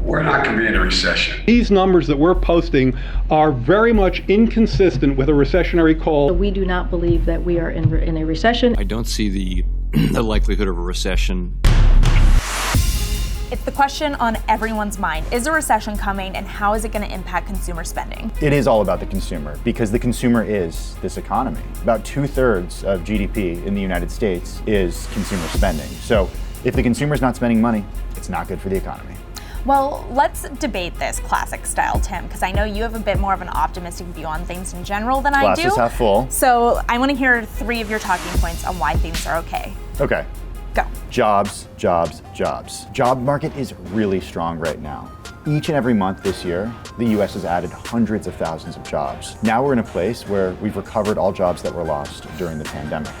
we're not going to be in a recession. These numbers that we're posting are very much inconsistent with a recessionary call. We do not believe that we are in a recession. I don't see the likelihood of a recession. It's the question on everyone's mind. Is a recession coming, and how is it going to impact consumer spending? It is all about the consumer, because the consumer is this economy. About 2/3 of GDP in the United States is consumer spending. So if the consumer's not spending money, it's not good for the economy. Well, let's debate this classic style, Tim, because I know you have a bit more of an optimistic view on things in general than I do. Glass is half full. So I want to hear 3 of your talking points on why things are okay. Okay. Go. Jobs, jobs, jobs. Job market is really strong right now. Each and every month this year, the US has added hundreds of thousands of jobs. Now we're in a place where we've recovered all jobs that were lost during the pandemic.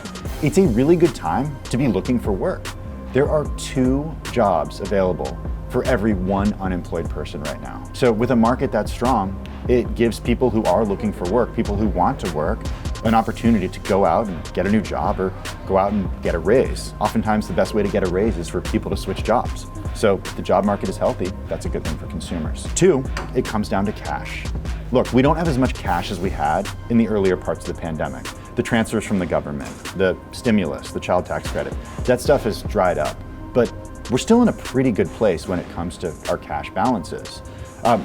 It's a really good time to be looking for work. There are 2 jobs available for every 1 unemployed person right now. So with a market that's strong, it gives people who are looking for work, people who want to work, an opportunity to go out and get a new job or go out and get a raise. Oftentimes the best way to get a raise is for people to switch jobs. So if the job market is healthy, that's a good thing for consumers. 2, it comes down to cash. Look, we don't have as much cash as we had in the earlier parts of the pandemic. The transfers from the government, the stimulus, the child tax credit, that stuff has dried up. But we're still in a pretty good place when it comes to our cash balances.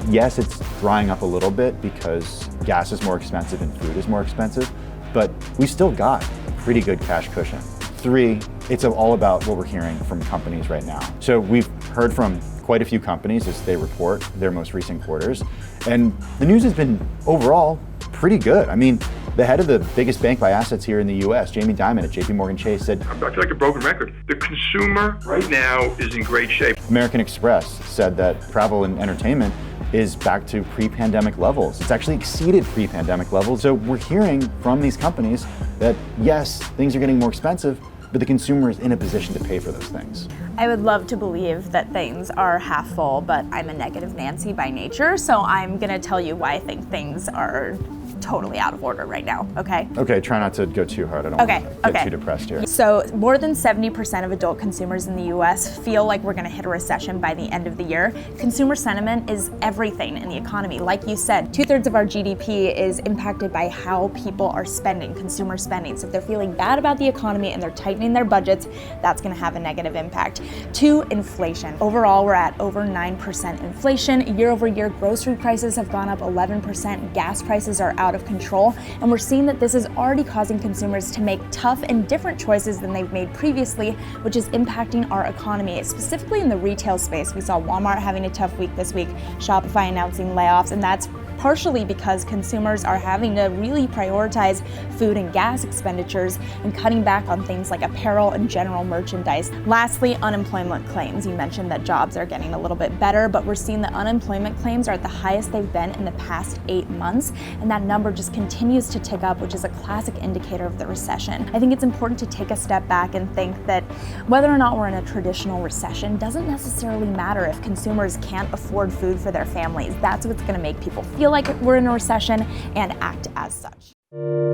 Yes, it's drying up a little bit because gas is more expensive and food is more expensive, but we still got a pretty good cash cushion. 3, it's all about what we're hearing from companies right now. So we've heard from quite a few companies as they report their most recent quarters, and the news has been overall pretty good. I mean, the head of the biggest bank by assets here in the US, Jamie Dimon at JPMorgan Chase, said, I feel like a broken record. The consumer right now is in great shape. American Express said that travel and entertainment is back to pre-pandemic levels. It's actually exceeded pre-pandemic levels. So we're hearing from these companies that yes, things are getting more expensive, but the consumer is in a position to pay for those things. I would love to believe that things are half full, but I'm a negative Nancy by nature, so I'm gonna tell you why I think things are totally out of order right now, okay? Okay, try not to go too hard. I don't want to get too depressed here. So more than 70% of adult consumers in the US feel like we're gonna hit a recession by the end of the year. Consumer sentiment is everything in the economy. Like you said, 2/3 of our GDP is impacted by how people are spending, consumer spending. So if they're feeling bad about the economy and they're tightening their budgets, that's gonna have a negative impact. 2, inflation. Overall, we're at over 9% inflation. Year over year, grocery prices have gone up 11%. Gas prices are out of control. And we're seeing that this is already causing consumers to make tough and different choices than they've made previously, which is impacting our economy. Specifically in the retail space, we saw Walmart having a tough week this week, Shopify announcing layoffs, and that's partially because consumers are having to really prioritize food and gas expenditures and cutting back on things like apparel and general merchandise. Lastly, unemployment claims. You mentioned that jobs are getting a little bit better, but we're seeing that unemployment claims are at the highest they've been in the past 8 months, and that number just continues to tick up, which is a classic indicator of the recession. I think it's important to take a step back and think that whether or not we're in a traditional recession doesn't necessarily matter if consumers can't afford food for their families. That's what's going to make people feel like we're in a recession and act as such.